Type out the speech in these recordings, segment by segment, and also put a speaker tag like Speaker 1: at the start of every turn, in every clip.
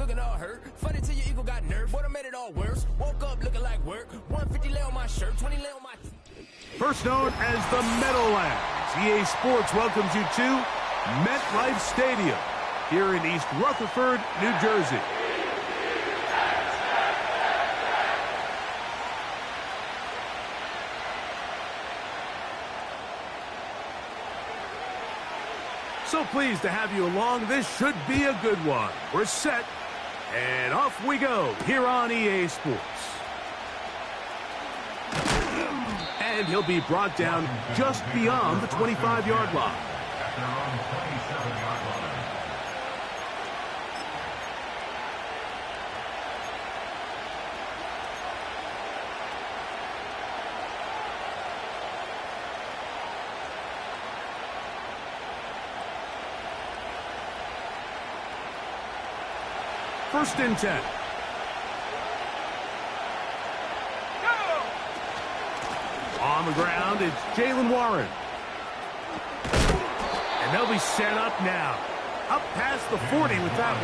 Speaker 1: looking all hurt. Funny till your ego got nerve. Boy, I made it all worse. Woke up looking like work. 150 lay on my shirt, 20 lay on my...
Speaker 2: First known as the Meadowlands, EA Sports welcomes you to MetLife Stadium here in East Rutherford, New Jersey. So pleased to have you along. This should be a good one. We're set, and off we go here on EA Sports. And he'll be brought down just beyond the 25-yard line.
Speaker 3: At their own 27-yard line.
Speaker 2: First and 10. On the ground, it's Jalen Warren. And they'll be set up now. Up past the 40 with that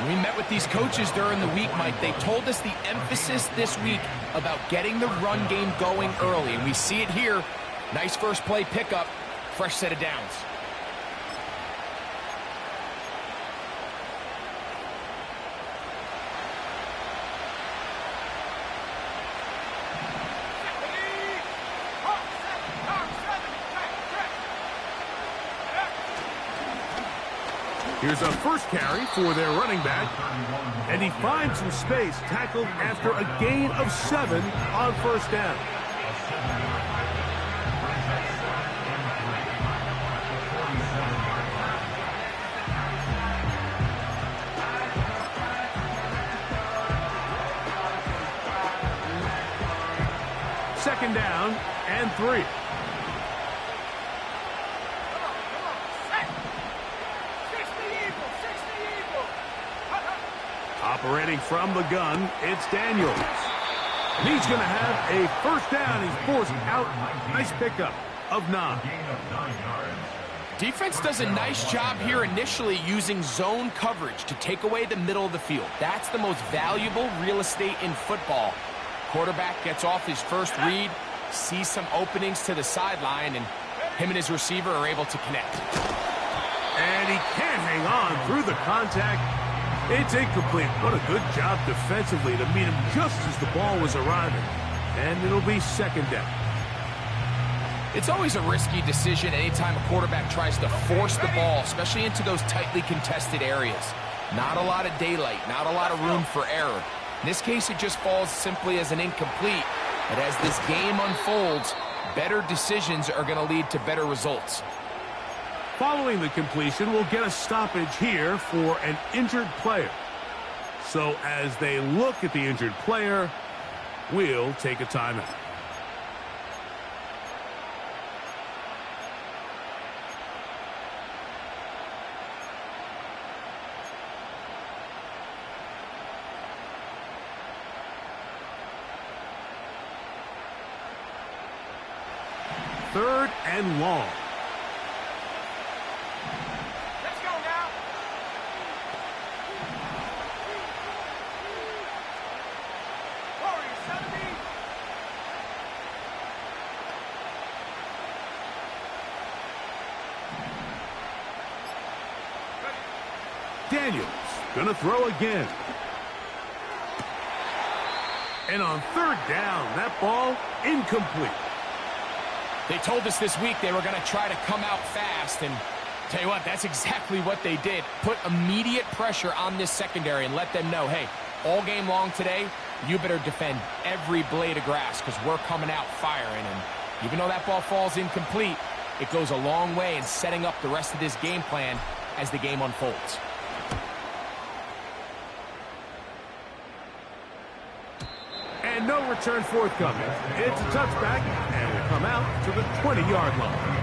Speaker 2: one.
Speaker 4: We met with these coaches during the week, Mike. They told us the emphasis this week about getting the run game going early. And we see it here. Nice first play pickup. Fresh set of downs.
Speaker 2: Here's a first carry for their running back, and he finds some space, tackled after a gain of 7 on first down. Second down and 3. Operating from the gun, it's Daniels. And he's going to have a first down. He's forced out. Nice pickup of 9.
Speaker 4: Defense does a nice job here initially using zone coverage to take away the middle of the field. That's the most valuable real estate in football. Quarterback gets off his first read, sees some openings to the sideline, and him and his receiver are able to connect.
Speaker 2: And he can't hang on through the contact. It's incomplete. What a good job defensively to meet him just as the ball was arriving. And it'll be second down.
Speaker 4: It's always a risky decision anytime a quarterback tries to force the ball, especially into those tightly contested areas. Not a lot of daylight, not a lot of room for error. In this case, it just falls simply as an incomplete. But as this game unfolds, better decisions are going to lead to better results.
Speaker 2: Following the completion, we'll get a stoppage here for an injured player. So as they look at the injured player, we'll take a timeout. Third and long. Daniels gonna throw again. And on third down, that ball incomplete.
Speaker 4: They told us this week they were going to try to come out fast, and tell you what, that's exactly what they did. Put immediate pressure on this secondary and let them know, hey, all game long today, you better defend every blade of grass because we're coming out firing. And even though that ball falls incomplete, it goes a long way in setting up the rest of this game plan as the game unfolds.
Speaker 2: And no return forthcoming. It's a touchback, and will come out to the 20-yard line.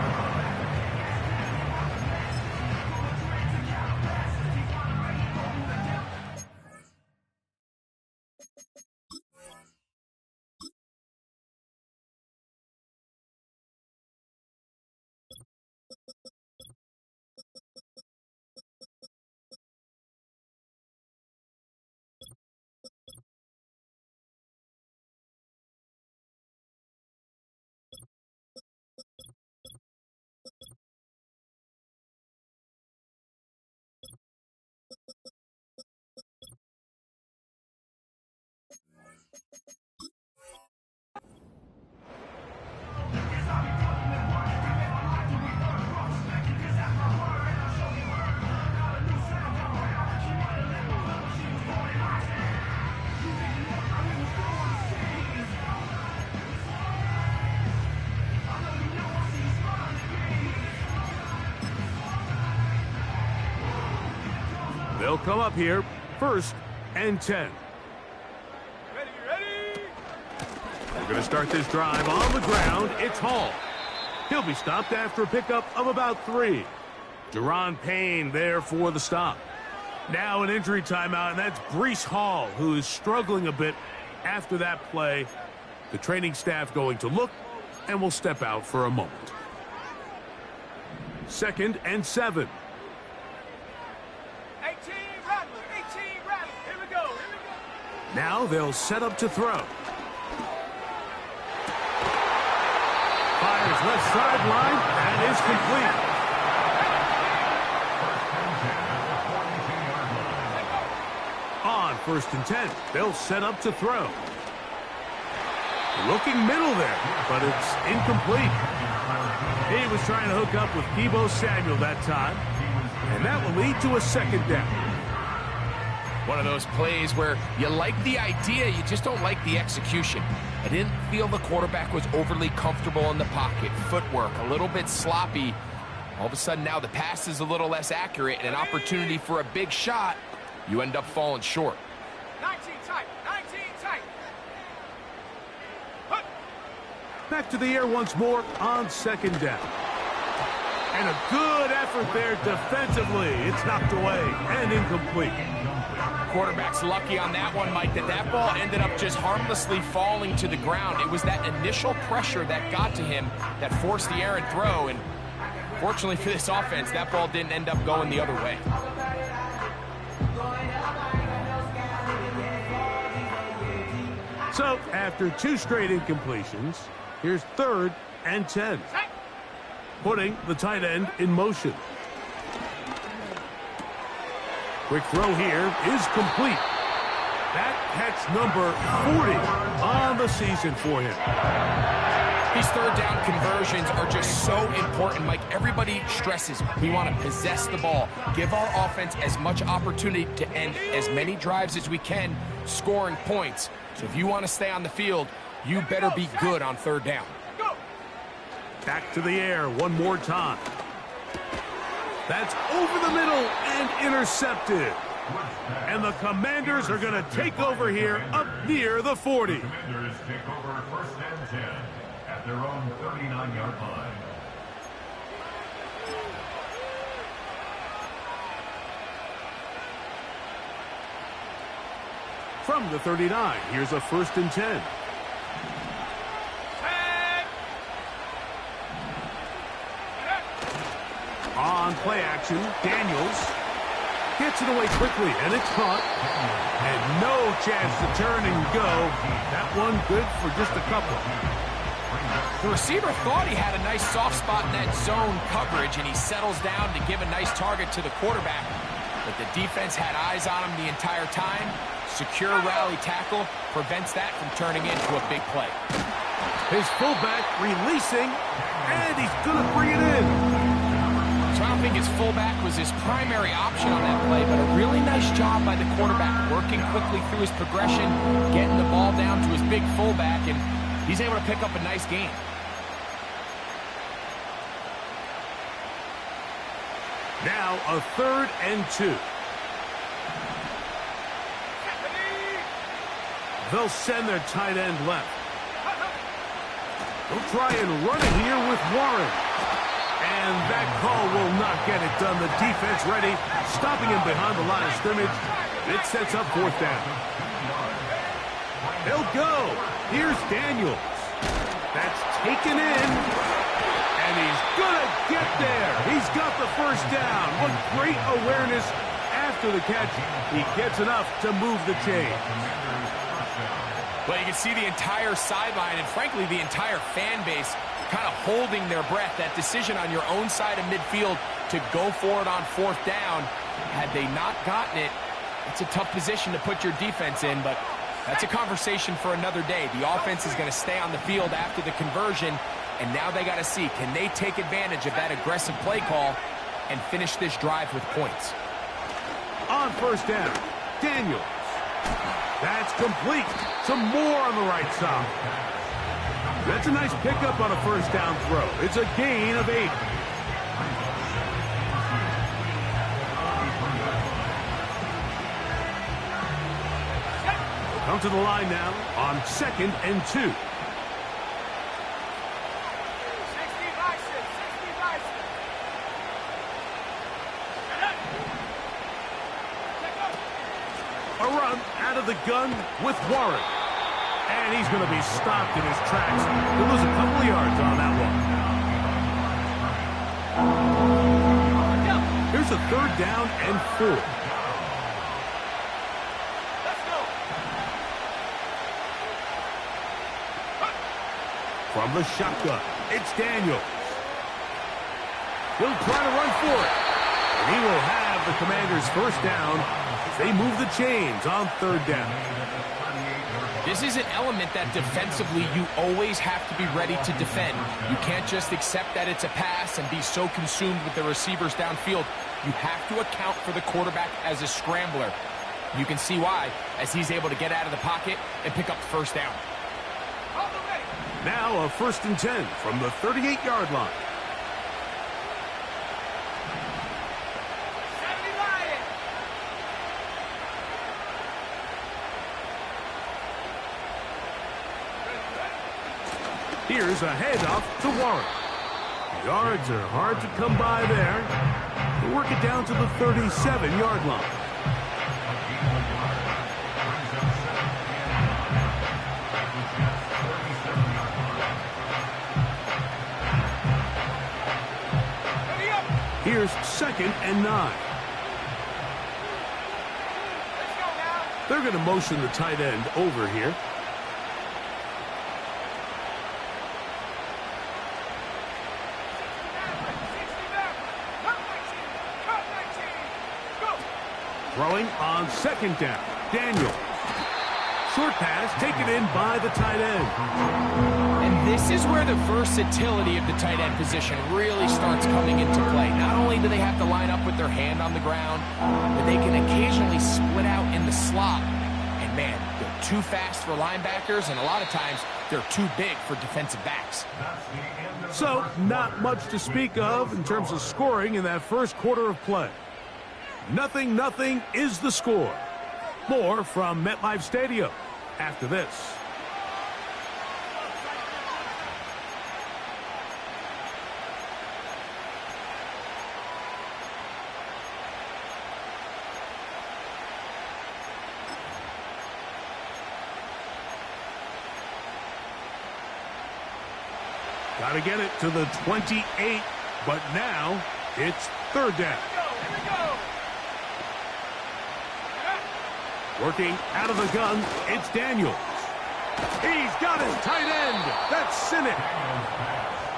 Speaker 2: They'll come up here, 1st and 10. We're going to start this drive on the ground. It's Hall. He'll be stopped after a pickup of about 3. Deron Payne there for the stop. Now an injury timeout, and that's Breece Hall, who is struggling a bit after that play. The training staff going to look and will step out for a moment. 2nd and 7.
Speaker 1: 18 Rattler, 18 Rattler. Here we go.
Speaker 2: Now they'll set up to throw. Fires left sideline and is complete. On 1st and 10, they'll set up to throw. Looking middle there, but it's incomplete. He was trying to hook up with Deebo Samuel that time, and that will lead to a 2nd down.
Speaker 4: One of those plays where you like the idea, you just don't like the execution. I didn't feel the quarterback was overly comfortable in the pocket. Footwork a little bit sloppy. All of a sudden now the pass is a little less accurate and an opportunity for a big shot. You end up falling short.
Speaker 1: 19 tight, 19 tight.
Speaker 2: Back to the air once more on 2nd down. And a good effort there defensively. It's knocked away and incomplete.
Speaker 4: Quarterback's lucky on that one, Mike, that ball ended up just harmlessly falling to the ground. It was that initial pressure that got to him that forced the errant throw, and fortunately for this offense, that ball didn't end up going the other way.
Speaker 2: So, after 2 straight incompletions, here's 3rd and 10. Putting the tight end in motion. Quick throw here is complete. That catch number 40 on the season for him.
Speaker 4: These 3rd down conversions are just so important, Mike. Everybody stresses we want to possess the ball, give our offense as much opportunity to end as many drives as we can, scoring points. So if you want to stay on the field, you better be good on 3rd down.
Speaker 2: Back to the air one more time. That's over the middle and intercepted. And the Commanders are going to take over here up near the 40.
Speaker 3: The Commanders take over 1st and 10 at their own 39-yard line.
Speaker 2: From the 39, here's a 1st and 10. On play action, Daniels gets it away quickly, and it's caught. And no chance to turn and go. That one good for just a couple.
Speaker 4: The receiver thought he had a nice soft spot in that zone coverage, and he settles down to give a nice target to the quarterback. But the defense had eyes on him the entire time. Secure rally tackle prevents that from turning into a big play.
Speaker 2: His fullback releasing, and he's going to bring it in.
Speaker 4: So I don't think his fullback was his primary option on that play, but a really nice job by the quarterback, working quickly through his progression, getting the ball down to his big fullback, and he's able to pick up a nice gain.
Speaker 2: Now a 3rd and 2. They'll send their tight end left. They'll try and run it here with Warren. And that call will not get it done. The defense ready, stopping him behind the line of scrimmage. It sets up 4th down. They'll go. Here's Daniels. That's taken in. And he's going to get there. He's got the 1st down. What great awareness after the catch. He gets enough to move the chain.
Speaker 4: Well, you can see the entire sideline and, frankly, the entire fan base kind of holding their breath. That decision on your own side of midfield to go for it on 4th down, had they not gotten it, it's a tough position to put your defense in, but That's a conversation for another day. The offense is going to stay on the field after the conversion, and now they got to see, can they take advantage of that aggressive play call and finish this drive with points?
Speaker 2: On first down, Daniels. That's complete. Some more on the right side. That's a nice pickup on a first down throw. It's a gain of 8. Come to the line now on 2nd and 2. A run out of the gun with Warren. And he's going to be stopped in his tracks. He'll lose a couple of yards on that one. Here's a 3rd down and 4. From the shotgun, it's Daniels. He'll try to run for it. And he will have the Commanders' first down as they move the chains on 3rd down.
Speaker 4: This is an element that defensively you always have to be ready to defend. You can't just accept that it's a pass and be so consumed with the receivers downfield. You have to account for the quarterback as a scrambler. You can see why, as he's able to get out of the pocket and pick up the first down.
Speaker 2: Now a 1st and 10 from the 38-yard line. Here's a handoff to Warren. Yards are hard to come by there. They work it down to the 37-yard line. Here's 2nd and 9. They're going to motion the tight end over here. Throwing on 2nd down, Daniel. Short pass taken in by the tight end.
Speaker 4: And this is where the versatility of the tight end position really starts coming into play. Not only do they have to line up with their hand on the ground, but they can occasionally split out in the slot. And man, they're too fast for linebackers, and a lot of times they're too big for defensive backs.
Speaker 2: So, not much to speak of in terms of scoring in that first quarter of play. 0-0 is the score. More from MetLife Stadium after this. Got to get it to the 28, but now it's 3rd down. Working out of the gun, it's Daniels. He's got his tight end. That's Sinnott.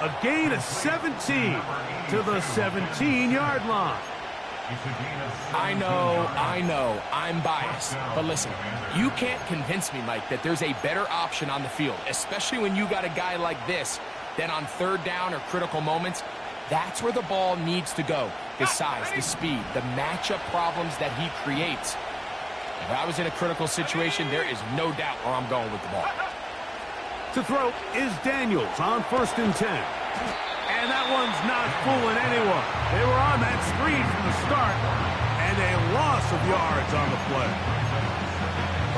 Speaker 2: A gain of 17 to the 17-yard line.
Speaker 4: I know, I'm biased. But listen, you can't convince me, Mike, that there's a better option on the field, especially when you got a guy like this, than on 3rd down or critical moments. That's where the ball needs to go. The size, the speed, the matchup problems that he creates. If I was in a critical situation, there is no doubt where I'm going with the ball.
Speaker 2: To throw is Daniels on 1st and 10. And that one's not fooling anyone. They were on that screen from the start, and a loss of yards on the play.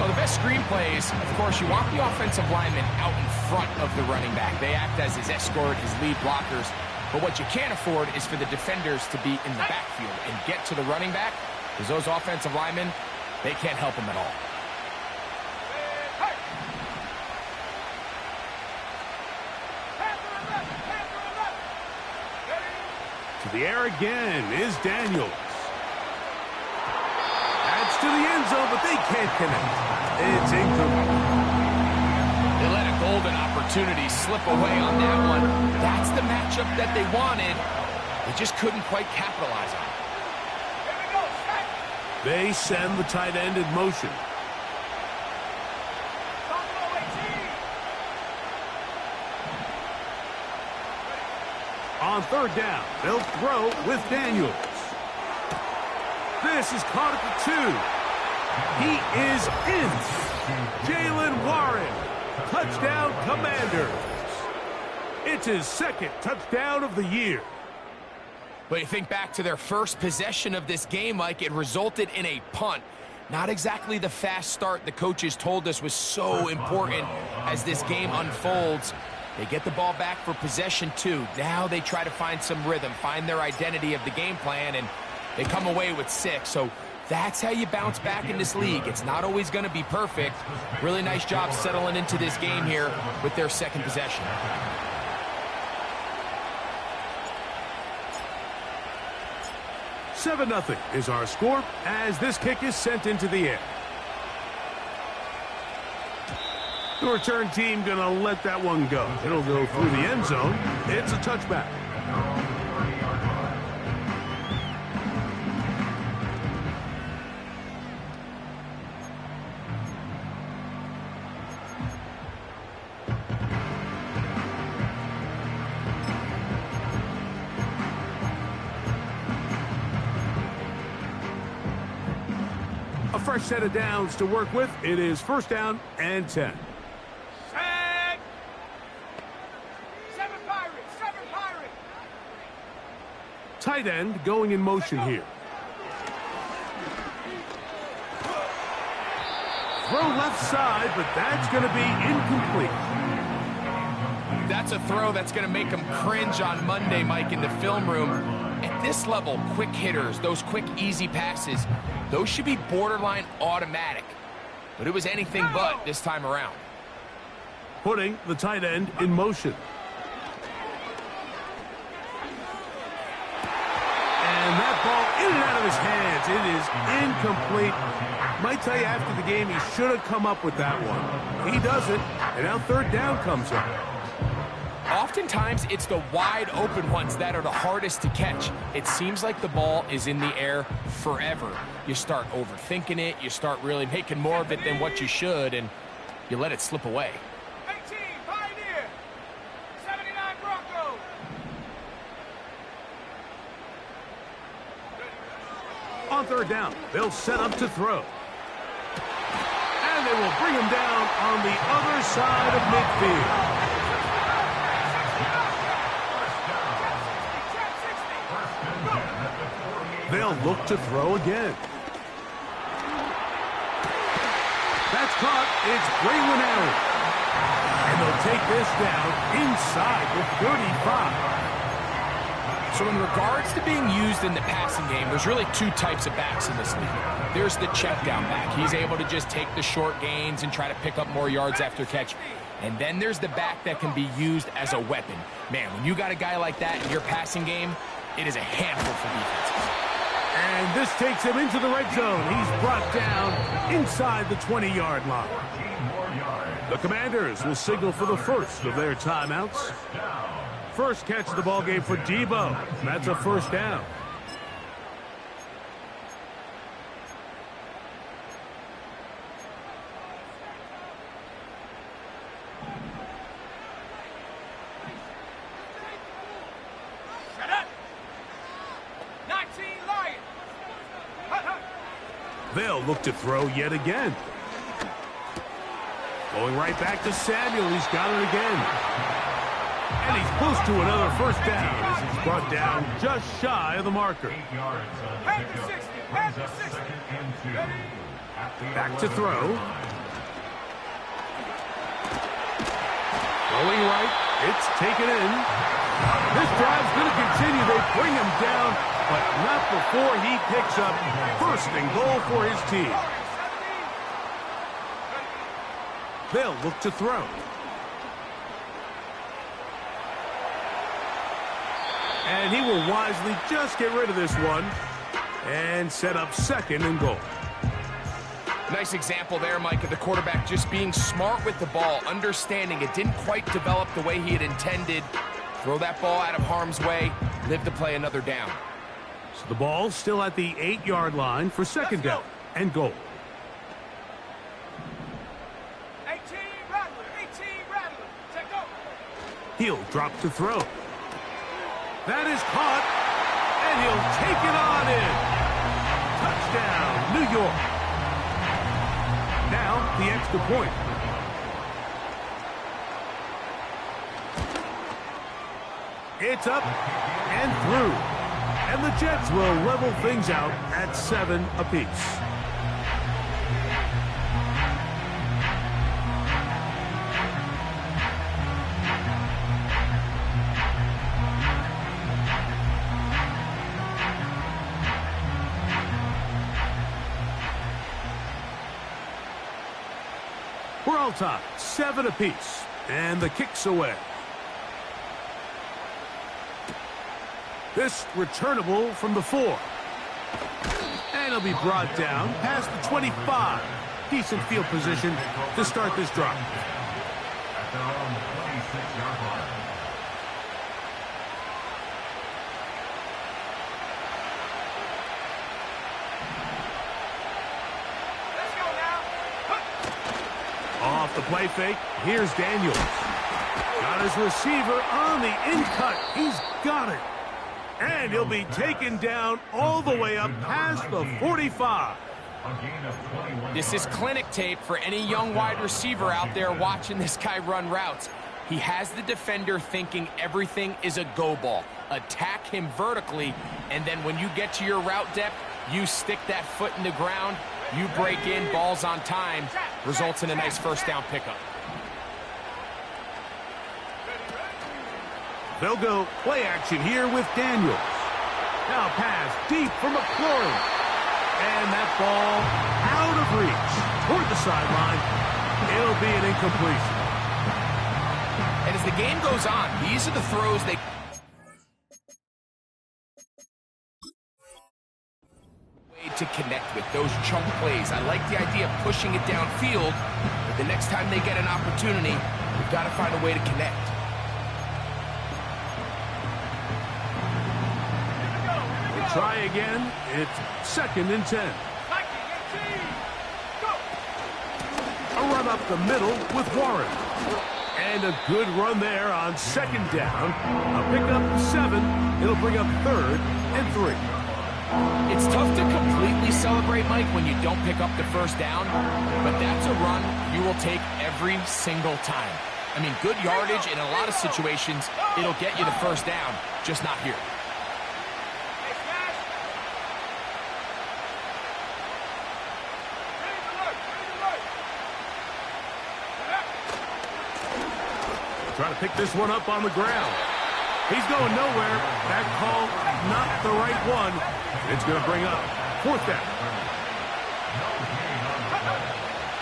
Speaker 4: Well, the best screen plays, of course, you want the offensive lineman out in front of the running back. They act as his escort, his lead blockers. But what you can't afford is for the defenders to be in the backfield and get to the running back, because those offensive linemen, they can't help him at all.
Speaker 2: To the air again is Daniels. That's to the end zone, but they can't connect. It's incomplete.
Speaker 4: They let a golden opportunity slip away on that one. That's the matchup that they wanted. They just couldn't quite capitalize on it.
Speaker 2: They send the tight end in motion. On third down, they'll throw with Daniels. This is caught at the 2. He is in. Jalen Warren, touchdown Commanders. It's his second touchdown of the year.
Speaker 4: But you think back to their first possession of this game, Mike, it resulted in a punt. Not exactly the fast start the coaches told us was so important as this game unfolds. They get the ball back for possession 2. Now they try to find some rhythm, find their identity of the game plan, and they come away with 6. So that's how you bounce back in this league. It's not always going to be perfect. Really nice job settling into this game here with their second possession.
Speaker 2: 7-0 is our score as this kick is sent into the air. The return team going to let that one go. It'll go through the end zone. It's a touchback. A fresh set of downs to work with. It is first down and 10. Tight end going in motion here. Throw left side, but that's going to be incomplete.
Speaker 4: That's a throw that's going to make them cringe on Monday, Mike, in the film room. At this level, quick hitters, those quick, easy passes, those should be borderline automatic. But it was anything but this time around.
Speaker 2: Putting the tight end in motion. And that ball in and out of his hands. It is incomplete. Might tell you after the game he should have come up with that one. He doesn't, and now third down comes up.
Speaker 4: Oftentimes, it's the wide open ones that are the hardest to catch. It seems like the ball is in the air forever. You start overthinking it, you start really making more of it than what you should, and you let it slip away.
Speaker 1: 18, Pioneer. 79, Bronco.
Speaker 2: On third down, they'll set up to throw. And they will bring him down on the other side of midfield. They'll look to throw again. That's caught. It's Braylon Allen. And they'll take this down inside the 35.
Speaker 4: So in regards to being used in the passing game, there's really 2 types of backs in this league. There's the check down back. He's able to just take the short gains and try to pick up more yards after catch. And then there's the back that can be used as a weapon. Man, when you got a guy like that in your passing game, it is a handful for defenses.
Speaker 2: And this takes him into the red zone. He's brought down inside the 20-yard line. The Commanders will signal for the first of their timeouts. First catch of the ball game for Debo. That's a first down. They'll look to throw yet again. Going right back to Samuel. He's got it again. And he's close to another first down as he's brought down just shy of the marker. Back to throw. Going right. It's taken in. This drive's going to continue. They bring him down, but not before he picks up first and goal for his team. They'll look to throw. And he will wisely just get rid of this one and set up second and goal.
Speaker 4: Nice example there, Mike, of the quarterback just being smart with the ball, understanding it didn't quite develop the way he had intended. Throw that ball out of harm's way, live to play another down.
Speaker 2: So the ball still at the 8-yard line for second down and goal.
Speaker 1: 18, Rattler. 18, Rattler. Check go.
Speaker 2: He'll drop to throw. That is caught, and he'll take it on in. Touchdown, New York. Now, the extra point. It's up and through. And the Jets will level things out at 7 apiece. We're all tied, 7 apiece, and the kick's away. This returnable from the 4. And it'll be brought down past the 25. Decent field position to start this drive.
Speaker 3: At their own 26-yard line.
Speaker 2: Off the play fake, here's Daniels. Got his receiver on the in-cut. He's got it. And he'll be taken down all the way up past the 45.
Speaker 4: This is clinic tape for any young wide receiver out there watching this guy run routes. He has the defender thinking everything is a go ball. Attack him vertically, and then when you get to your route depth, you stick that foot in the ground, you break in, balls on time, results in a nice first down pickup.
Speaker 2: They'll go play action here with Daniels. Now pass deep for McLaurin. And that ball out of reach toward the sideline. It'll be an incompletion.
Speaker 4: And as the game goes on, these are the throws they... to connect with those chunk plays. I like the idea of pushing it downfield, but the next time they get an opportunity, we've got to find a way to connect.
Speaker 2: Try again. It's 2nd and 10. A run up the middle with Warren. And a good run there on 2nd down. A pickup 7. It'll bring up 3rd and 3.
Speaker 4: It's tough to completely celebrate, Mike, when you don't pick up the first down, but that's a run you will take every single time. I mean, good yardage in a lot of situations, it'll get you the first down, just not here.
Speaker 2: Trying to pick this one up on the ground. He's going nowhere. That call, not the right one. It's going to bring up 4th down.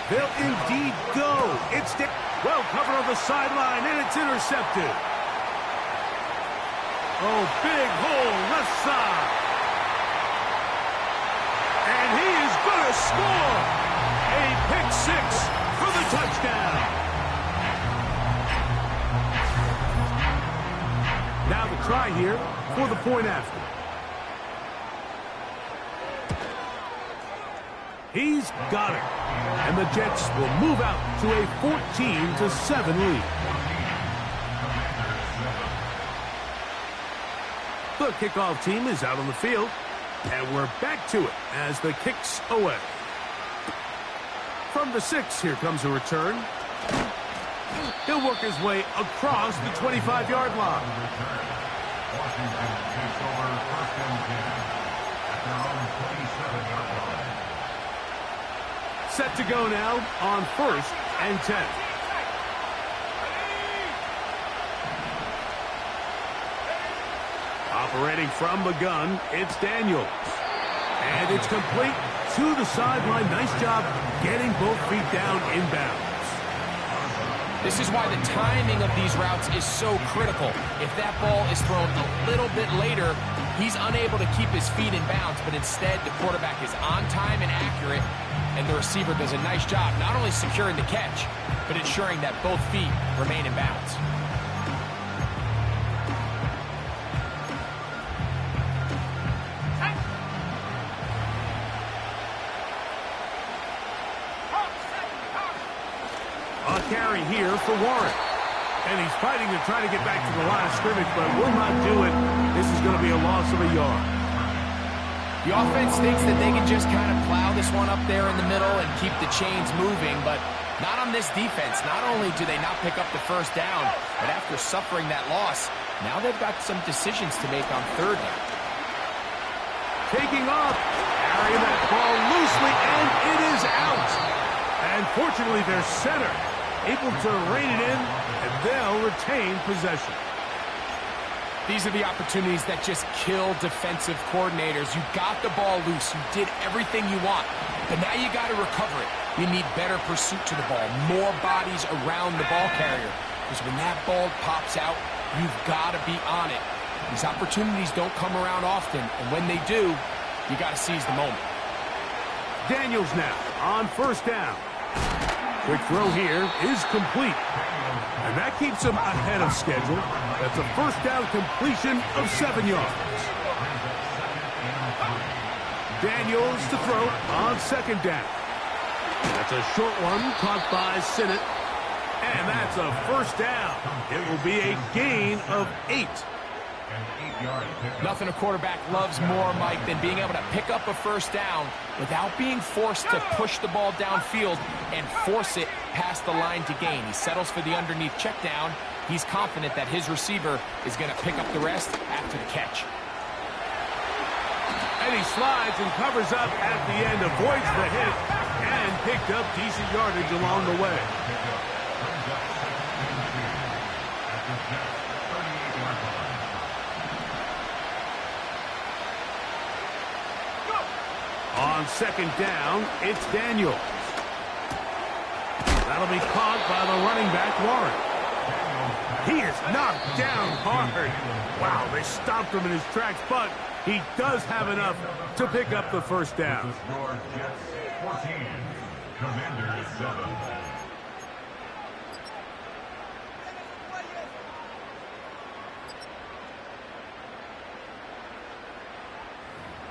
Speaker 2: They'll indeed go. It's well covered on the sideline, and it's intercepted. Oh, big hole left side. And he is going to score. A pick 6 for the touchdown. Now the try here for the point after. He's got it. And the Jets will move out to a 14-7 lead. The kickoff team is out on the field. And we're back to it as the kick's away. From the 6, here comes a return. He'll work his way across the 25-yard line.
Speaker 3: Washington takes over 1st and 10 at their own 27-yard line.
Speaker 2: Set to go now on 1st and 10. Operating from the gun, it's Daniels. And it's complete to the sideline. Nice job getting both feet down inbounds.
Speaker 4: This is why the timing of these routes is so critical. If that ball is thrown a little bit later, he's unable to keep his feet in bounds, but instead the quarterback is on time and accurate, and the receiver does a nice job not only securing the catch, but ensuring that both feet remain in bounds.
Speaker 2: A carry here for Warren. And he's fighting to try to get back to the line of scrimmage, but will not do it. This is going to be a loss of a yard.
Speaker 4: The offense thinks that they can just kind of plow this one up there in the middle and keep the chains moving, but not on this defense. Not only do they not pick up the first down, but after suffering that loss, now they've got some decisions to make on third down.
Speaker 2: Taking off, carrying that ball loosely, and it is out. And fortunately, their center able to rein it in, and they'll retain possession.
Speaker 4: These are the opportunities that just kill defensive coordinators. You got the ball loose. You did everything you want, but now you got to recover it. You need better pursuit to the ball, more bodies around the ball carrier, because when that ball pops out, you've got to be on it. These opportunities don't come around often, and when they do, you got to seize the moment.
Speaker 2: Daniels now on first down. Quick throw here is complete. And that keeps him ahead of schedule. That's a first down completion of 7 yards. Daniels to throw on second down. That's a short one caught by Sinnott. And that's a first down. It will be a gain of 8.
Speaker 4: Nothing a quarterback loves more, Mike, than being able to pick up a first down without being forced to push the ball downfield and force it past the line to gain. He settles for the underneath check down. He's confident that his receiver is going to pick up the rest after the catch.
Speaker 2: And he slides and covers up at the end, avoids the hit, and picked up decent yardage along the way. On second down, it's Daniels. That'll be caught by the running back, Warren. He is knocked down hard. Wow, they stopped him in his tracks, but he does have enough to pick up the first down.
Speaker 3: Jets 14, Commanders 7.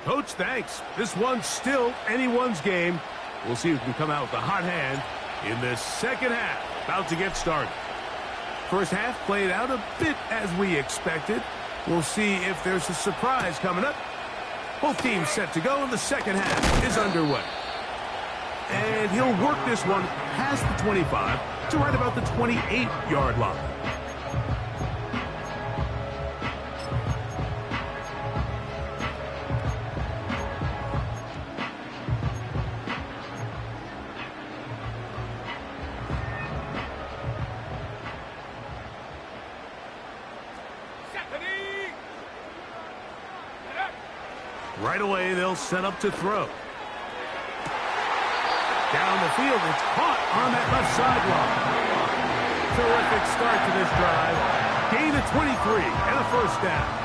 Speaker 2: Coach, thanks. This one's still anyone's game. We'll see who can come out with the hot hand in this second half. About to get started. First half played out a bit as we expected. We'll see if there's a surprise coming up. Both teams set to go, and the second half is underway. And he'll work this one past the 25 to right about the 28-yard line. Right away, they'll set up to throw. Down the field, it's caught on that left sideline. Terrific start to this drive. Gain of 23 and a first down.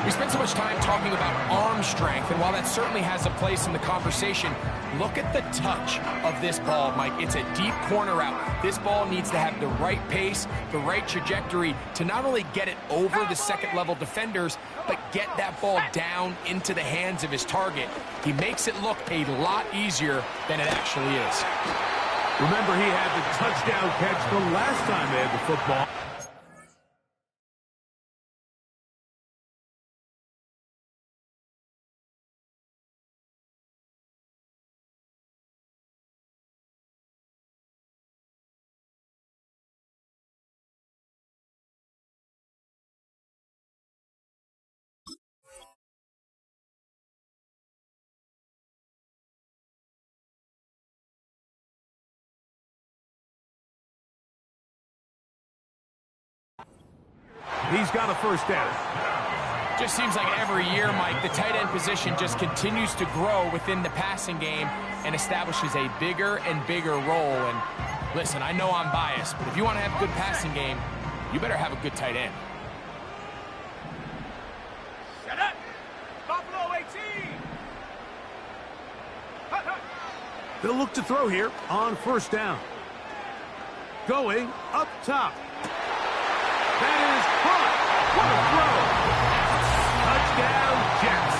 Speaker 4: We spent so much time talking about arm strength, and while that certainly has a place in the conversation, look at the touch of this ball, Mike. It's a deep corner route. This ball needs to have the right pace, the right trajectory to not only get it over the second-level defenders, but get that ball down into the hands of his target. He makes it look a lot easier than it actually is.
Speaker 2: Remember, he had the touchdown catch the last time they had the football. He's got a first down.
Speaker 4: Just seems like every year, Mike, the tight end position just continues to grow within the passing game and establishes a bigger and bigger role. And listen, I know I'm biased, but if you want to have a good passing game, you better have a good tight end.
Speaker 1: Shut up! Buffalo 18!
Speaker 2: They'll look to throw here on first down. Going up top. That is caught. What a throw. Touchdown, Jets.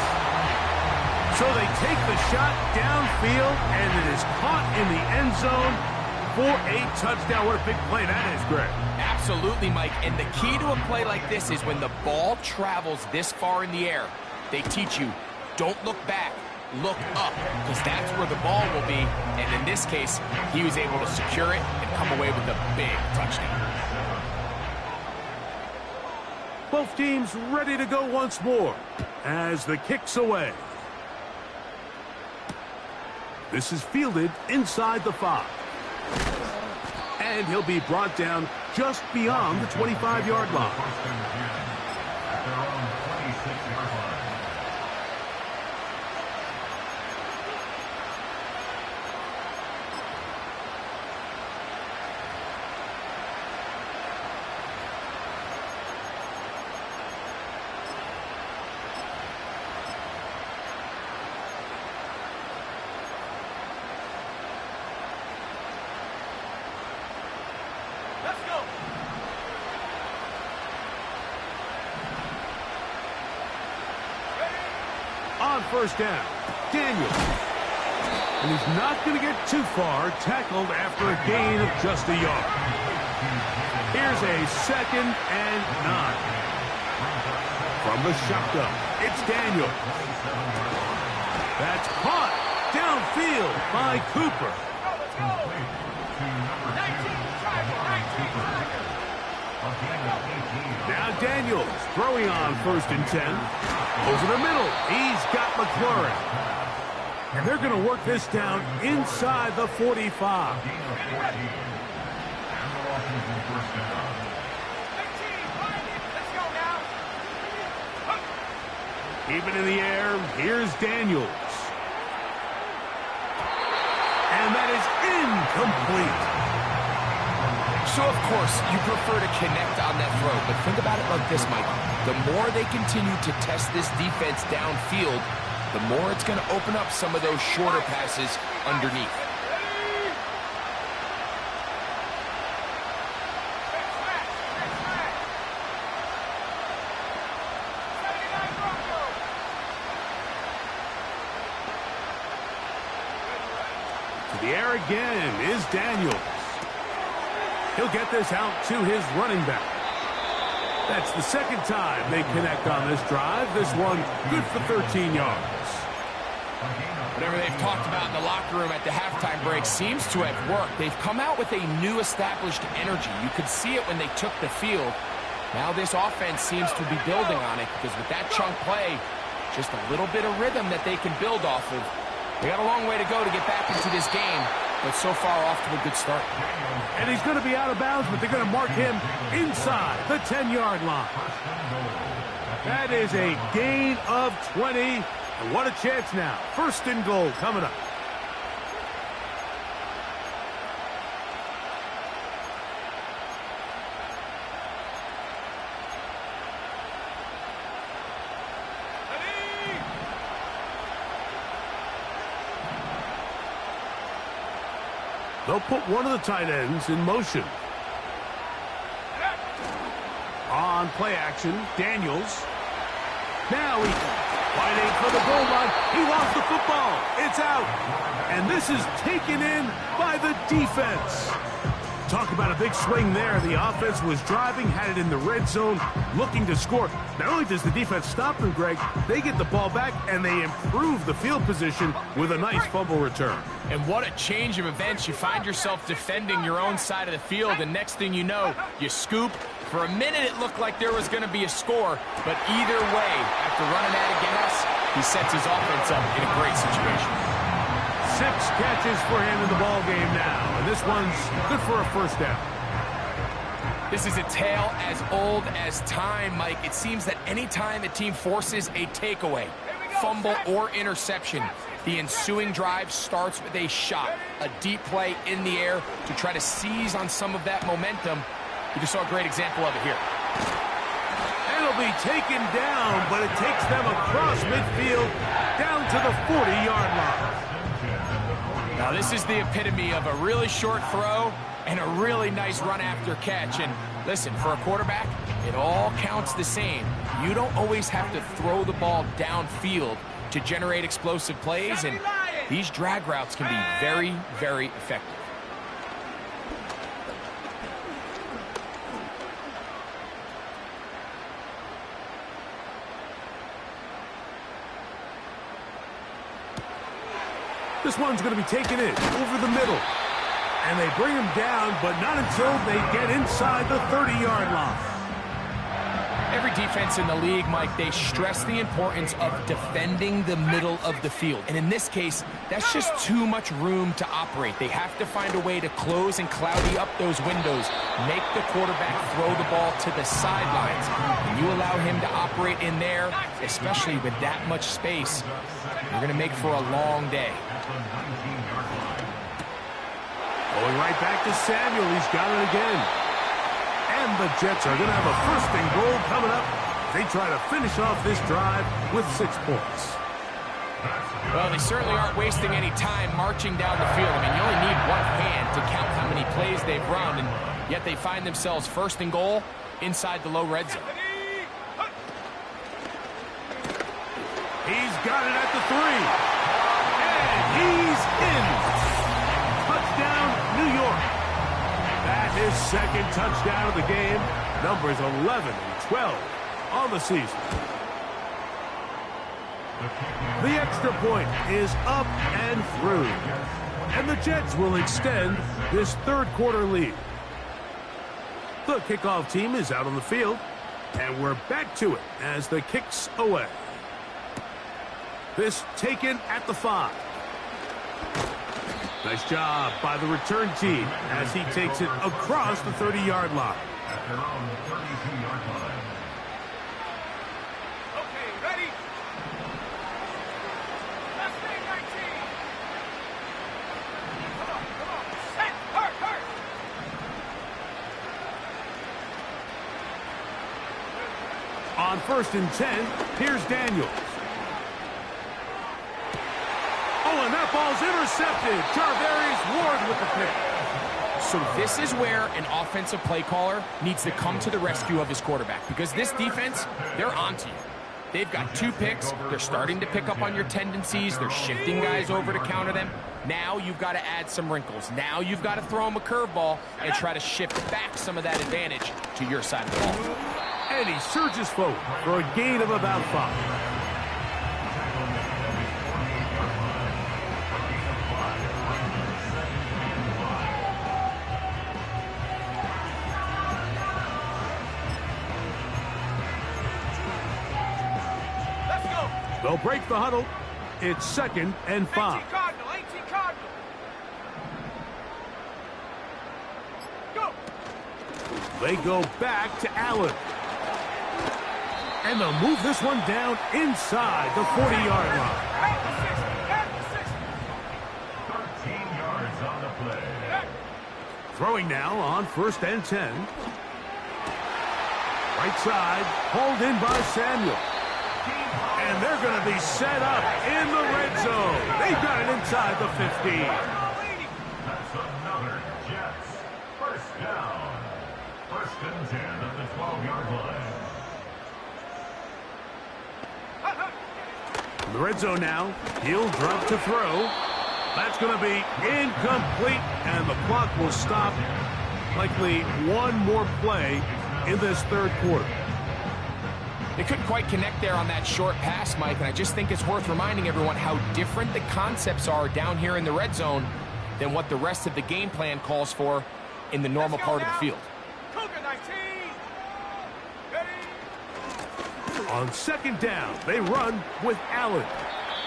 Speaker 2: So they take the shot downfield, and it is caught in the end zone for a touchdown. What a big play that is, Greg.
Speaker 4: Absolutely, Mike. And the key to a play like this is when the ball travels this far in the air, they teach you, don't look back, look up, because that's where the ball will be. And in this case, he was able to secure it and come away with a big touchdown.
Speaker 2: Both teams ready to go once more as the kick's away. This is fielded inside the 5. And he'll be brought down just beyond the 25-yard line.
Speaker 3: First and 10 at their own 26-yard line.
Speaker 2: On first down, Daniel. And he's not going to get too far, tackled after a gain of just a yard. Here's a 2nd and 9. From the shotgun, it's Daniel. That's caught downfield by Cooper. Now Daniels throwing on 1st and 10. Over the middle, he's got McLaurin. And they're going to work this down inside the 45. Even in the air, here's Daniels. And that is incomplete.
Speaker 4: So, of course, you prefer to connect on that throw, but think about it like this, Mike. The more they continue to test this defense downfield, the more it's going to open up some of those shorter passes underneath.
Speaker 2: To the air again is Daniels. He'll get this out to his running back. That's the 2nd time they connect on this drive. This one good for 13 yards.
Speaker 4: Whatever they've talked about in the locker room at the halftime break seems to have worked. They've come out with a new established energy. You could see it when they took the field. Now this offense seems to be building on it because with that chunk play, just a little bit of rhythm that they can build off of. They got a long way to go to get back into this game, but so far off to a good start.
Speaker 2: And he's going to be out of bounds, but they're going to mark him inside the 10-yard line. That is a gain of 20. And what a chance now. 1st and goal coming up. They'll put one of the tight ends in motion. On play action, Daniels. Now he's fighting for the goal line. He lost the football. It's out. And this is taken in by the defense. Talk about a big swing there. The offense was driving, had it in the red zone, looking to score. Not only does the defense stop them, Greg, they get the ball back and they improve the field position with a nice fumble return.
Speaker 4: And what a change of events. You find yourself defending your own side of the field, and next thing you know, you scoop. For a minute, it looked like there was going to be a score, but either way, after running at a gas, he sets his offense up in a great situation.
Speaker 2: 6 catches for him in the ball game now, and this one's good for a 1st down.
Speaker 4: This is a tale as old as time, Mike. It seems that anytime a team forces a takeaway, fumble, or interception, the ensuing drive starts with a shot, a deep play in the air to try to seize on some of that momentum. You just saw a great example of it here.
Speaker 2: It'll be taken down, but it takes them across midfield down to the 40-yard line.
Speaker 4: Now, this is the epitome of a really short throw and a really nice run after catch. And listen, for a quarterback, it all counts the same. You don't always have to throw the ball downfield to generate explosive plays, and these drag routes can be very, very effective.
Speaker 2: This one's going to be taken in over the middle. And they bring him down, but not until they get inside the 30-yard line.
Speaker 4: Every defense in the league, Mike, they stress the importance of defending the middle of the field. And in this case, that's just too much room to operate. They have to find a way to close and cloudy up those windows, make the quarterback throw the ball to the sidelines. When you allow him to operate in there, especially with that much space, you're going to make for a long day.
Speaker 2: Going right back to Samuel. He's got it again. And the Jets are going to have a first and goal coming up. They try to finish off this drive with 6 points.
Speaker 4: Well, they certainly aren't wasting any time marching down the field. I mean, you only need one hand to count how many plays they've run, and yet they find themselves first and goal inside the low red zone.
Speaker 2: He's got it at the 3. And he's in. Touchdown, New York. That is second touchdown of the game. Numbers 11 and 12 on the season. The extra point is up and through. And the Jets will extend this third quarter lead. The kickoff team is out on the field. And we're back to it as the kick's away. This taken at the 5. Nice job by the return team as he takes it across the 30-yard line.
Speaker 3: At their own 32-yard line.
Speaker 1: Okay, ready? Let's make 19. Come on. Set, hurt.
Speaker 2: On 1st and 10, here's Daniels. Oh, and that ball's intercepted. Jarvarius Ward with the pick.
Speaker 4: So this is where an offensive play caller needs to come to the rescue of his quarterback, because this defense, they're onto you. They've got 2 picks. They're starting to pick up on your tendencies. They're shifting guys over to counter them. Now you've got to add some wrinkles. Now you've got to throw them a curveball and try to shift back some of that advantage to your side of the ball.
Speaker 2: And he surges forward for a gain of about 5. They'll break the huddle. It's 2nd and 5.
Speaker 1: 18 Cardinal. Go.
Speaker 2: They go back to Allen. And they'll move this one down inside the 40-yard line.
Speaker 3: 13 yards on the play.
Speaker 2: Throwing now on 1st and 10. Right side, hauled in by Samuel. And they're going to be set up in the red zone. They've got it inside the 15.
Speaker 3: That's another Jets. First down. 1st and 10 at the 12-yard line.
Speaker 2: In the red zone now, he'll drop to throw. That's going to be incomplete, and the clock will stop. Likely one more play in this third quarter.
Speaker 4: They couldn't quite connect there on that short pass, Mike, and I just think it's worth reminding everyone how different the concepts are down here in the red zone than what the rest of the game plan calls for in the normal part of the field.
Speaker 1: Cougar 19. Ready?
Speaker 2: On 2nd down, they run with Allen.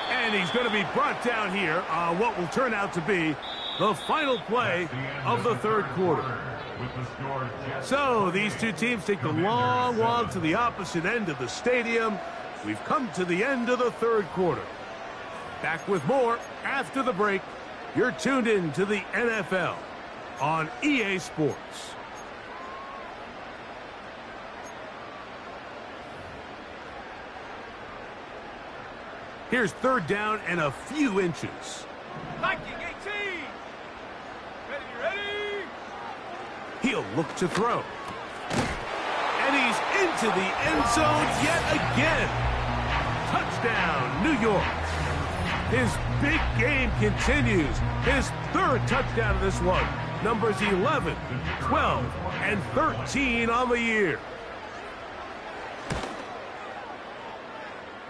Speaker 2: And he's going to be brought down here on what will turn out to be the final play of the third quarter. So these two teams take the long walk to the opposite end of the stadium. We've come to the end of the third quarter. Back with more after the break. You're tuned in to the NFL on EA Sports. Here's 3rd down and a few inches.
Speaker 1: Viking 18. Ready?
Speaker 2: He'll look to throw. And he's into the end zone yet again. Touchdown, New York. His big game continues. His 3rd touchdown of this one. Numbers 11, 12, and 13 on the year.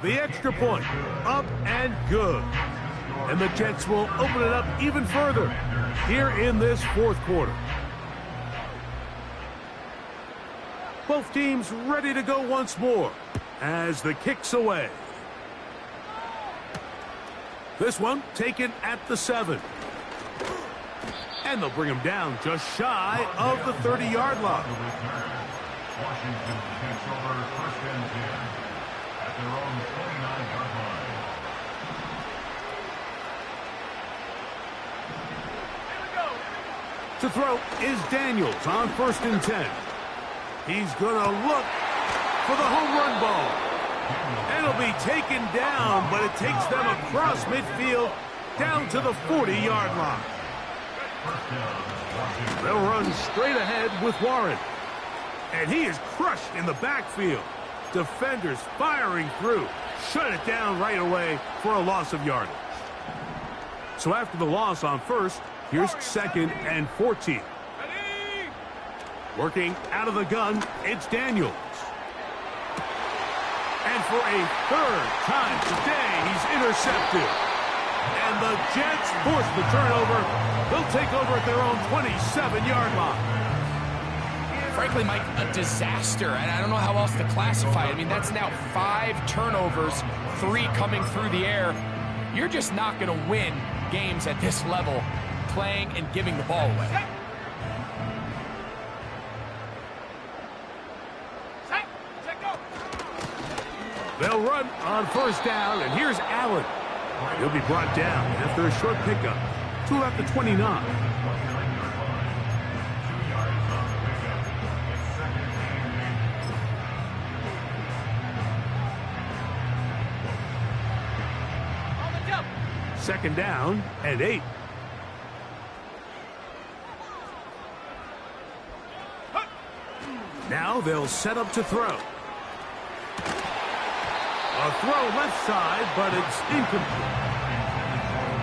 Speaker 2: The extra point, up and good. And the Jets will open it up even further here in this fourth quarter. Both teams ready to go once more as the kick's away. This one taken at the 7. And they'll bring him down just shy of the 30-yard line.
Speaker 3: Washington takes over 1st and 10 at their own 29-yard line.
Speaker 2: To throw is Daniels on 1st and 10. He's going to look for the home run ball. And it'll be taken down, but it takes them across midfield down to the 40-yard line. They'll run straight ahead with Warren. And he is crushed in the backfield. Defenders firing through. Shut it down right away for a loss of yardage. So after the loss on 1st, here's 2nd and 14. Working out of the gun, it's Daniels. And for a 3rd time today, he's intercepted. And the Jets force the turnover. They'll take over at their own 27-yard line.
Speaker 4: Frankly, Mike, a disaster. And I don't know how else to classify it. I mean, that's now 5 turnovers, 3 coming through the air. You're just not going to win games at this level playing and giving the ball away.
Speaker 2: They'll run on 1st down, and here's Allen. He'll be brought down after a short pickup to about the 29. Second down and 8. Now they'll set up to throw. A throw left side, but it's incomplete.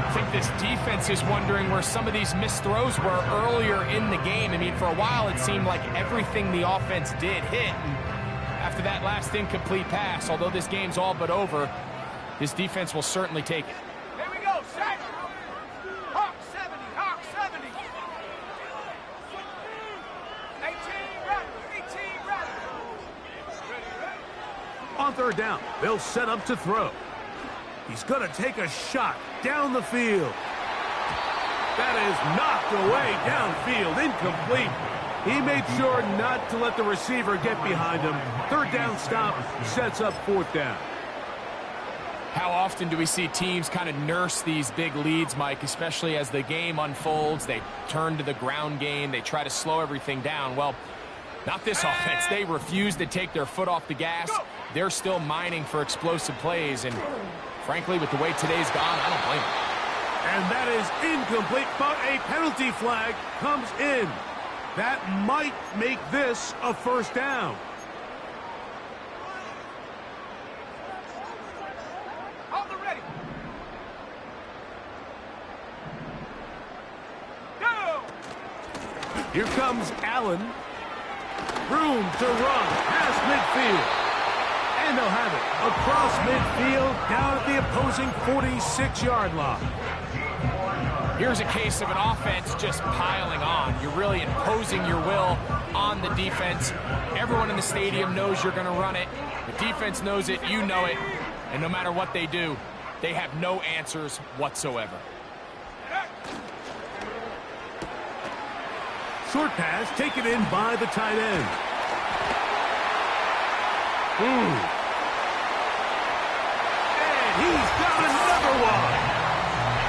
Speaker 4: I think this defense is wondering where some of these missed throws were earlier in the game. I mean, for a while, it seemed like everything the offense did hit. And after that last incomplete pass, although this game's all but over, this defense will certainly take it.
Speaker 1: Here we go, set. Hawk 70, Hawk 70. 18 ready.
Speaker 2: On 3rd down, they'll set up to throw. He's going to take a shot down the field. That is knocked away downfield, incomplete. He made sure not to let the receiver get behind him. 3rd down stop sets up 4th down.
Speaker 4: How often do we see teams kind of nurse these big leads, Mike, especially as the game unfolds? They turn to the ground game. They try to slow everything down. Well, not this offense. They refuse to take their foot off the gas. They're still mining for explosive plays. And frankly, with the way today's gone, I don't blame them.
Speaker 2: And that is incomplete, but a penalty flag comes in. That might make this a 1st down.
Speaker 1: Ready. Go!
Speaker 2: Here comes Allen. Room to run past midfield. And they'll have it across midfield down at the opposing 46-yard line.
Speaker 4: Here's a case of an offense just piling on. You're really imposing your will on the defense. Everyone in the stadium knows you're going to run it. The defense knows it. You know it. And no matter what they do, they have no answers whatsoever.
Speaker 2: Short pass taken in by the tight end. And he's got another one.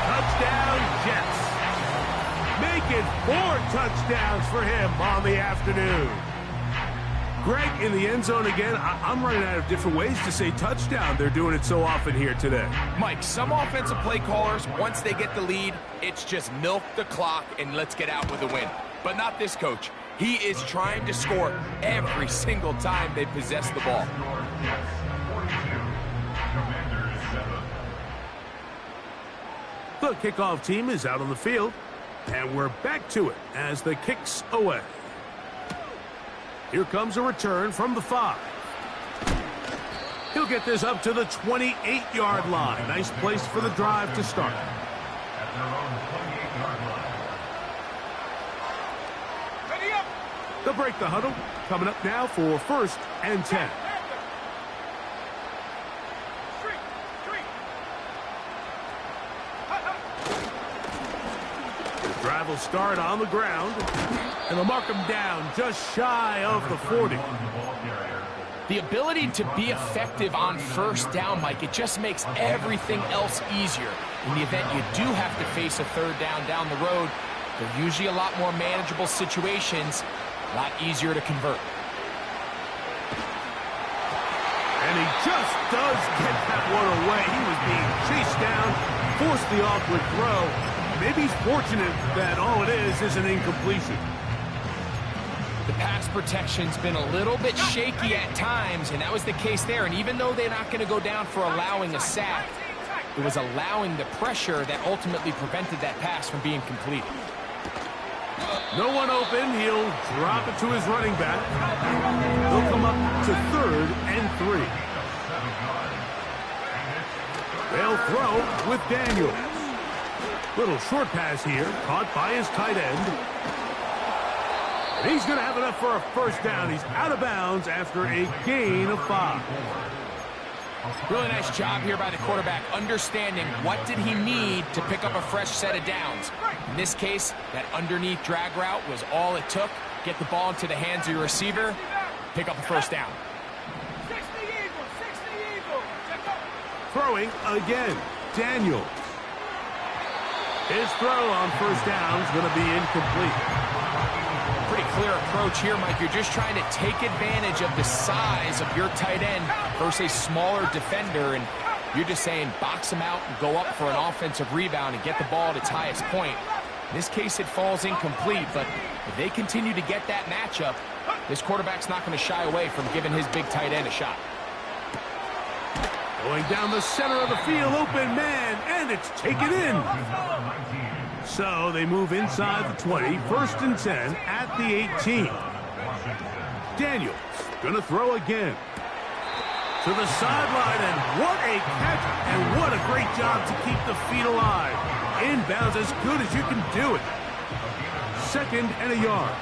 Speaker 2: Touchdown, Jets. Make it 4 touchdowns for him on the afternoon. Greg in the end zone again. I'm running out of different ways to say touchdown. They're doing it so often here today.
Speaker 4: Mike, some offensive play callers, once they get the lead, it's just milk the clock and let's get out with a win. But not this coach. He is trying to score every single time they possess the ball.
Speaker 2: The kickoff team is out on the field, and we're back to it as the kick's away. Here comes a return from the 5. He'll get this up to the 28-yard line. Nice place for the drive to start.
Speaker 3: At their own 28-yard line.
Speaker 1: Ready up.
Speaker 2: They'll break the huddle. Coming up now for 1st and 10. The drive will start on the ground, and they'll mark him down just shy of the 40.
Speaker 4: The ability to be effective on 1st down, Mike, it just makes everything else easier. In the event you do have to face a 3rd down the road, they're usually a lot more manageable situations, a lot easier to convert.
Speaker 2: And he just does get that one away. He was being chased down, forced the awkward throw. Maybe he's fortunate that all it is an incompletion.
Speaker 4: The pass protection's been a little bit shaky at times, and that was the case there. And even though they're not going to go down for allowing a sack, it was allowing the pressure that ultimately prevented that pass from being completed.
Speaker 2: No one open. He'll drop it to his running back. They'll come up to 3rd and 3. They'll throw with Daniels. Little short pass here, caught by his tight end. And he's going to have enough for a 1st down. He's out of bounds after a gain of 5.
Speaker 4: Really nice job here by the quarterback, understanding what did he need to pick up a fresh set of downs. In this case, that underneath drag route was all it took. Get the ball into the hands of your receiver, pick up a 1st down.
Speaker 2: Throwing again, Daniels. His throw on 1st down is going to be incomplete.
Speaker 4: Pretty clear approach here, Mike. You're just trying to take advantage of the size of your tight end versus a smaller defender, and you're just saying box him out and go up for an offensive rebound and get the ball at its highest point. In this case, it falls incomplete, but if they continue to get that matchup, this quarterback's not going to shy away from giving his big tight end a shot.
Speaker 2: Going down the center of the field, open man, and it's taken in. So they move inside the 20, 1st and 10 at the 18. Daniels going to throw again. To the sideline, and what a catch, and what a great job to keep the feet alive. Inbounds as good as you can do it. 2nd and a yard.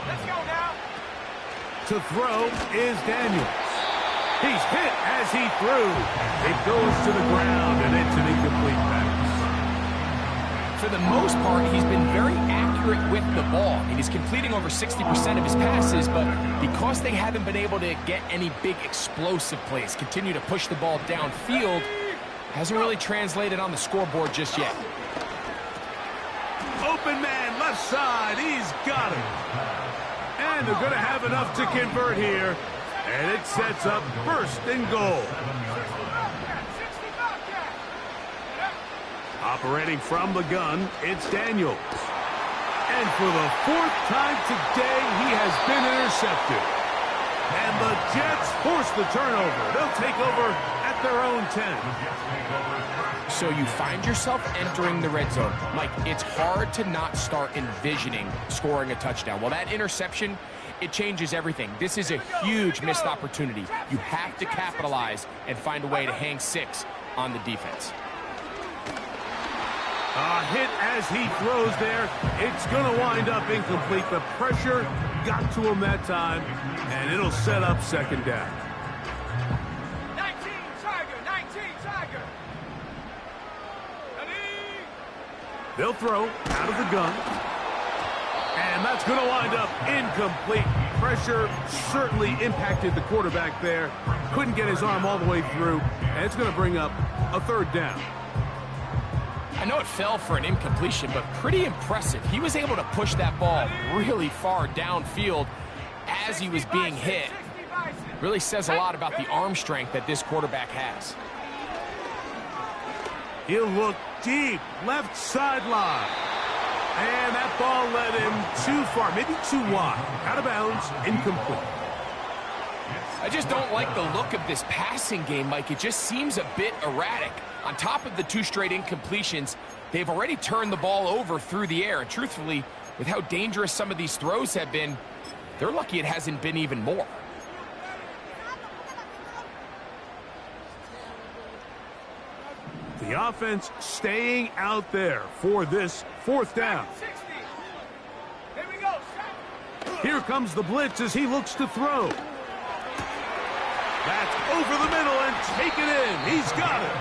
Speaker 1: Let's go now.
Speaker 2: To throw is Daniels. He's hit as he threw. It goes to the ground, and it's an incomplete pass.
Speaker 4: For the most part, he's been very accurate with the ball. I mean, he's completing over 60% of his passes, but because they haven't been able to get any big explosive plays, continue to push the ball downfield, hasn't really translated on the scoreboard just yet.
Speaker 2: Open man, left side, he's got it. And they're going to have enough to convert here, and it sets up 1st and goal. Operating from the gun, it's Daniels. And for the 4th time today, he has been intercepted. And the Jets force the turnover. They'll take over at their own 10.
Speaker 4: So you find yourself entering the red zone. Mike, it's hard to not start envisioning scoring a touchdown. Well, that interception, it changes everything. This is a huge missed opportunity. You have to capitalize and find a way to hang 6 on the defense.
Speaker 2: A hit as he throws there. It's going to wind up incomplete. The pressure got to him that time, and it'll set up 2nd down.
Speaker 1: 19 Tiger.
Speaker 2: They'll throw out of the gun. And that's going to wind up incomplete. Pressure certainly impacted the quarterback there. Couldn't get his arm all the way through, and it's going to bring up a 3rd down.
Speaker 4: I know it fell for an incompletion, but pretty impressive. He was able to push that ball really far downfield as he was being hit. Really says a lot about the arm strength that this quarterback has.
Speaker 2: He'll look deep, left sideline. And that ball led him too far, maybe too wide. Out of bounds, incomplete.
Speaker 4: I just don't like the look of this passing game, Mike. It just seems a bit erratic. On top of the 2 straight incompletions, they've already turned the ball over through the air. And truthfully, with how dangerous some of these throws have been, they're lucky it hasn't been even more.
Speaker 2: The offense staying out there for this fourth down. Here comes the blitz as he looks to throw. That's over the middle and taken in. He's got it.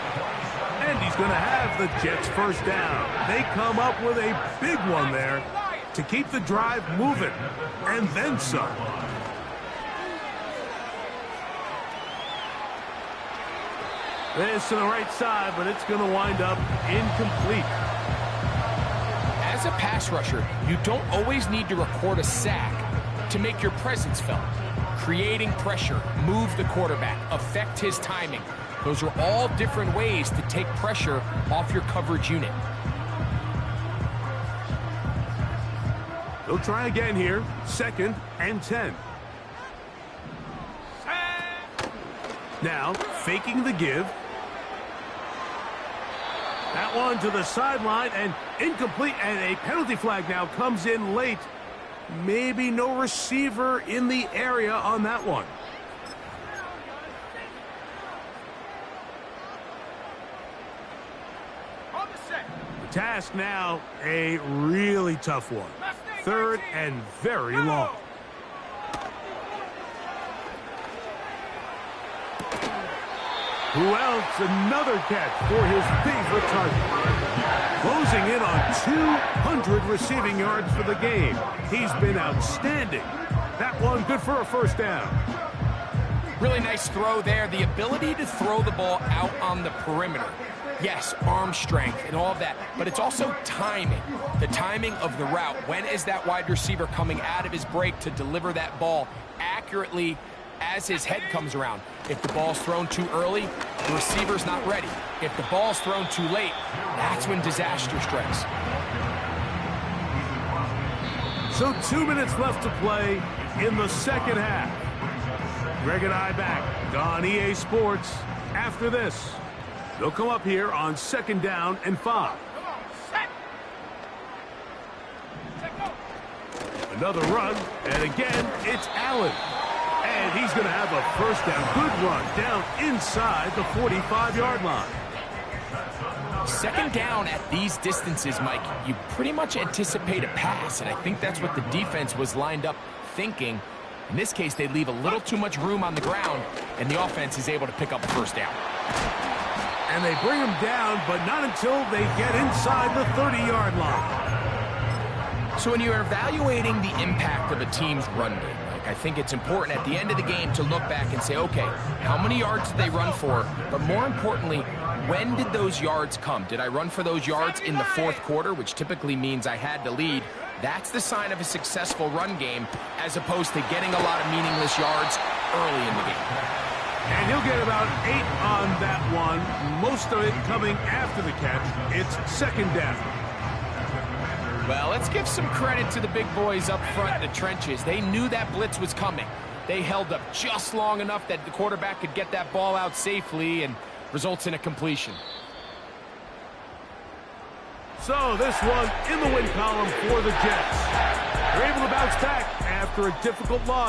Speaker 2: And he's going to have the Jets first down. They come up with a big one there to keep the drive moving, and then some. This to the right side, but it's going to wind up incomplete.
Speaker 4: As a pass rusher, you don't always need to record a sack to make your presence felt. Creating pressure, move the quarterback, affect his timing. Those are all different ways to take pressure off your coverage unit.
Speaker 2: They'll try again here. 2nd and 10. Now, faking the give. That one to the sideline and incomplete, and a penalty flag now comes in late. Maybe no receiver in the area on that one. The task now, a really tough one. 3rd and very long. Who else? Another catch for his favorite target. Closing in on 200 receiving yards for the game. He's been outstanding. That one good for a first down.
Speaker 4: Really nice throw there. The ability to throw the ball out on the perimeter. Yes, arm strength and all of that, but it's also timing. The timing of the route. When is that wide receiver coming out of his break to deliver that ball accurately as his head comes around? If the ball's thrown too early, the receiver's not ready. If the ball's thrown too late, that's when disaster strikes.
Speaker 2: So 2 minutes left to play in the second half. Greg and I back on EA Sports after this. They'll come up here on 2nd down and 5. Another run, and again, it's Allen. And he's going to have a first down. Good run down inside the 45-yard line.
Speaker 4: 2nd down at these distances, Mike, you pretty much anticipate a pass, and I think that's what the defense was lined up thinking. In this case, they leave a little too much room on the ground, and the offense is able to pick up a first down.
Speaker 2: And they bring him down, but not until they get inside the 30-yard line.
Speaker 4: So when you're evaluating the impact of a team's run game, I think it's important at the end of the game to look back and say, okay, how many yards did they run for? But more importantly, when did those yards come? Did I run for those yards in the 4th quarter, which typically means I had to lead? That's the sign of a successful run game, as opposed to getting a lot of meaningless yards early in the game.
Speaker 2: And he'll get about 8 on that one, most of it coming after the catch. It's 2nd down.
Speaker 4: Well, let's give some credit to the big boys up front in the trenches. They knew that blitz was coming. They held up just long enough that the quarterback could get that ball out safely and results in a completion.
Speaker 2: So this one in the win column for the Jets. They're able to bounce back after a difficult loss.